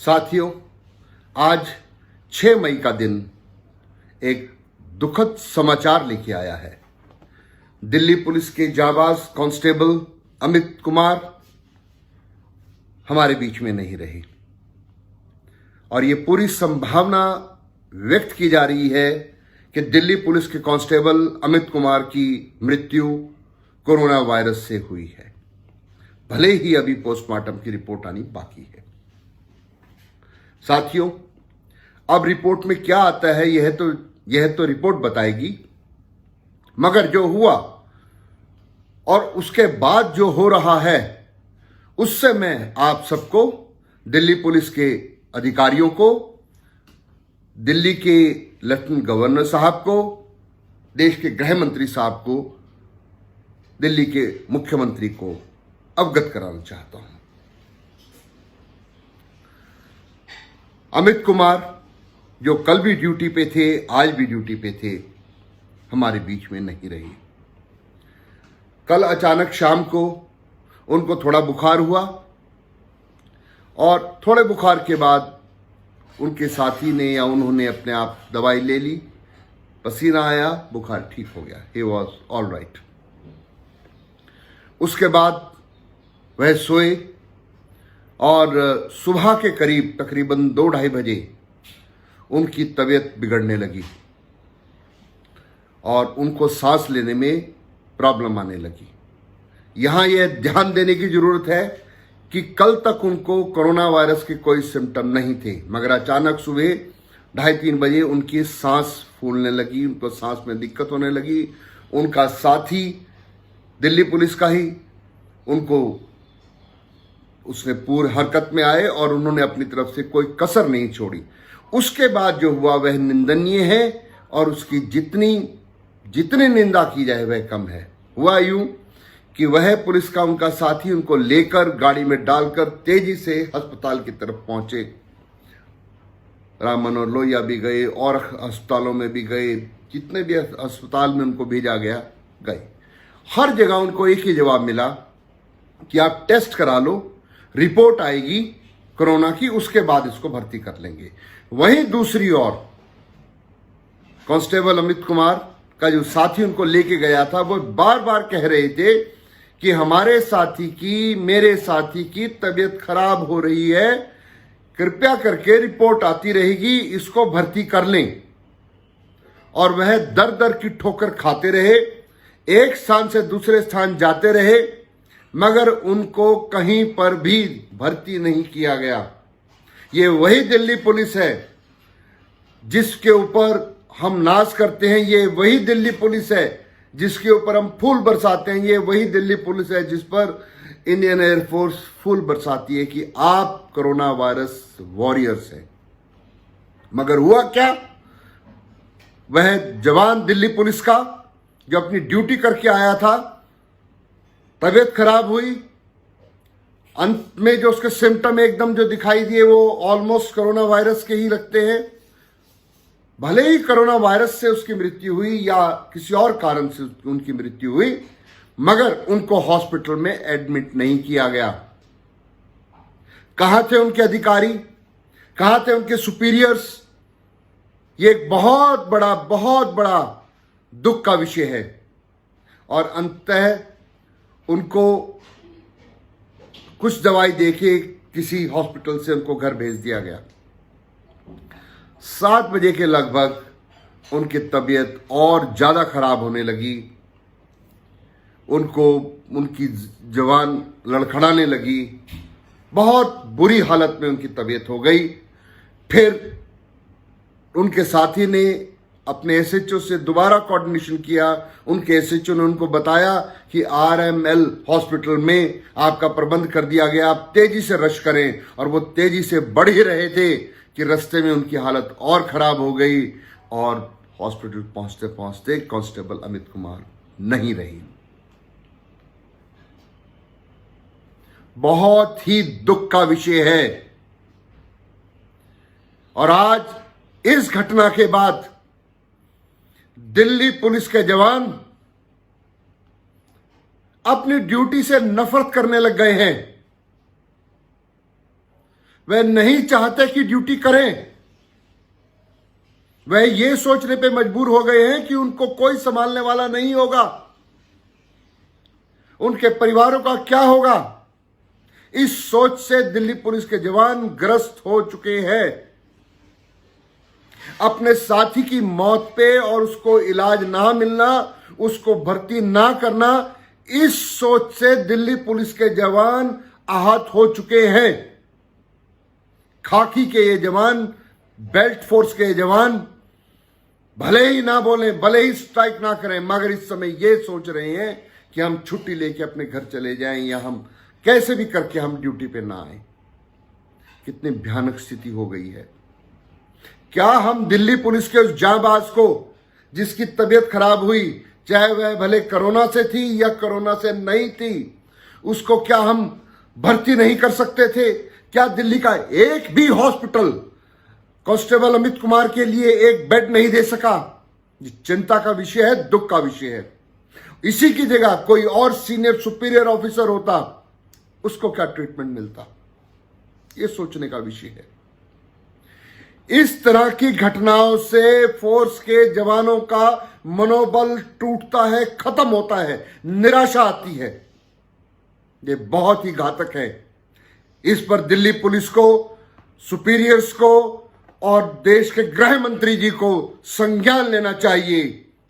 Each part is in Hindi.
साथियों, आज 6 मई का दिन एक दुखद समाचार लेके आया है। दिल्ली पुलिस के जाबाज कांस्टेबल अमित कुमार हमारे बीच में नहीं रहे और ये पूरी संभावना व्यक्त की जा रही है कि दिल्ली पुलिस के कांस्टेबल अमित कुमार की मृत्यु कोरोना वायरस से हुई है, भले ही अभी पोस्टमार्टम की रिपोर्ट आनी बाकी है। साथियों, अब रिपोर्ट में क्या आता है यह तो रिपोर्ट बताएगी, मगर जो हुआ और उसके बाद जो हो रहा है उससे मैं आप सबको, दिल्ली पुलिस के अधिकारियों को, दिल्ली के लेफ्टिनेंट गवर्नर साहब को, देश के गृह मंत्री साहब को, दिल्ली के मुख्यमंत्री को अवगत कराना चाहता हूं। अमित कुमार जो कल भी ड्यूटी पे थे, आज भी ड्यूटी पे थे, हमारे बीच में नहीं रहे। कल अचानक शाम को उनको थोड़ा बुखार हुआ और थोड़े बुखार के बाद उनके साथी ने या उन्होंने अपने आप दवाई ले ली, पसीना आया, बुखार ठीक हो गया, ही वॉज ऑल राइट। उसके बाद वह सोए और सुबह के करीब तकरीबन 2-2:30 बजे उनकी तबीयत बिगड़ने लगी और उनको सांस लेने में प्रॉब्लम आने लगी। यहां यह ध्यान देने की जरूरत है कि कल तक उनको कोरोना वायरस के कोई सिम्टम नहीं थे, मगर अचानक सुबह 2:30-3 बजे उनकी सांस फूलने लगी, उनको सांस में दिक्कत होने लगी। उनका साथी दिल्ली पुलिस का ही उनको उसने पूरी हरकत में आए और उन्होंने अपनी तरफ से कोई कसर नहीं छोड़ी। उसके बाद जो हुआ वह निंदनीय है और उसकी जितनी निंदा की जाए वह कम है। हुआ यूं कि वह पुलिस का उनका साथी उनको लेकर गाड़ी में डालकर तेजी से अस्पताल की तरफ पहुंचे। राम मनोहर लोहिया भी गए और अस्पतालों में भी गए, जितने भी अस्पताल में उनको भेजा गया गए। हर जगह उनको एक ही जवाब मिला कि आप टेस्ट करा लो, रिपोर्ट आएगी कोरोना की, उसके बाद इसको भर्ती कर लेंगे। वहीं दूसरी ओर कांस्टेबल अमित कुमार का जो साथी उनको लेके गया था वो बार बार कह रहे थे कि हमारे साथी की, मेरे साथी की तबीयत खराब हो रही है, कृपया करके रिपोर्ट आती रहेगी, इसको भर्ती कर लें। और वह दर दर की ठोकर खाते रहे, एक स्थान से दूसरे स्थान जाते रहे, मगर उनको कहीं पर भी भर्ती नहीं किया गया। ये वही दिल्ली पुलिस है जिसके ऊपर हम नाज करते हैं, ये वही दिल्ली पुलिस है जिसके ऊपर हम फूल बरसाते हैं, ये वही दिल्ली पुलिस है जिस पर इंडियन एयरफोर्स फूल बरसाती है कि आप कोरोना वायरस वॉरियर्स हैं। मगर हुआ क्या, वह जवान दिल्ली पुलिस का जो अपनी ड्यूटी करके आया था, तबीयत खराब हुई, अंत में जो उसके सिम्टम एकदम जो दिखाई दिए वो ऑलमोस्ट कोरोना वायरस के ही लगते हैं। भले ही कोरोना वायरस से उसकी मृत्यु हुई या किसी और कारण से उनकी मृत्यु हुई, मगर उनको हॉस्पिटल में एडमिट नहीं किया गया। कहां थे उनके अधिकारी, कहां थे उनके सुपीरियर्स? ये एक बहुत बड़ा दुख का विषय है। और अंततः उनको कुछ दवाई देके किसी हॉस्पिटल से उनको घर भेज दिया गया। 7 बजे के लगभग उनकी तबीयत और ज्यादा खराब होने लगी, उनकी जवान लड़खड़ाने लगी, बहुत बुरी हालत में उनकी तबीयत हो गई। फिर उनके साथी ने अपने एसएचओ से दोबारा कोऑर्डिनेशन किया। उनके एसएचओ ने उनको बताया कि आरएमएल हॉस्पिटल में आपका प्रबंध कर दिया गया, आप तेजी से रश करें। और वो तेजी से बढ़ ही रहे थे कि रास्ते में उनकी हालत और खराब हो गई और हॉस्पिटल पहुंचते पहुंचते कांस्टेबल अमित कुमार नहीं रही। बहुत ही दुख का विषय है। और आज इस घटना के बाद दिल्ली पुलिस के जवान अपनी ड्यूटी से नफरत करने लग गए हैं। वह नहीं चाहते कि ड्यूटी करें। वह ये सोचने पे मजबूर हो गए हैं कि उनको कोई संभालने वाला नहीं होगा, उनके परिवारों का क्या होगा। इस सोच से दिल्ली पुलिस के जवान ग्रस्त हो चुके हैं। अपने साथी की मौत पे और उसको इलाज ना मिलना, उसको भर्ती ना करना, इस सोच से दिल्ली पुलिस के जवान आहत हो चुके हैं। खाकी के ये जवान, बेल्ट फोर्स के जवान भले ही ना बोलें, भले ही स्ट्राइक ना करें, मगर इस समय ये सोच रहे हैं कि हम छुट्टी लेके अपने घर चले जाएं या हम कैसे भी करके हम ड्यूटी पे ना आए। कितनी भयानक स्थिति हो गई है। क्या हम दिल्ली पुलिस के उस जांबाज को, जिसकी तबीयत खराब हुई, चाहे वह भले कोरोना से थी या कोरोना से नहीं थी, उसको क्या हम भर्ती नहीं कर सकते थे? क्या दिल्ली का एक भी हॉस्पिटल कांस्टेबल अमित कुमार के लिए एक बेड नहीं दे सका? ये चिंता का विषय है, दुख का विषय है। इसी की जगह कोई और सीनियर सुपीरियर ऑफिसर होता, उसको क्या ट्रीटमेंट मिलता? ये सोचने का विषय है। इस तरह की घटनाओं से फोर्स के जवानों का मनोबल टूटता है, खत्म होता है, निराशा आती है। ये बहुत ही घातक है। इस पर दिल्ली पुलिस को, सुपीरियर्स को और देश के गृह मंत्री जी को संज्ञान लेना चाहिए।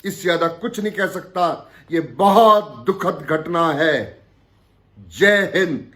इससे ज्यादा कुछ नहीं कह सकता। ये बहुत दुखद घटना है। जय हिंद।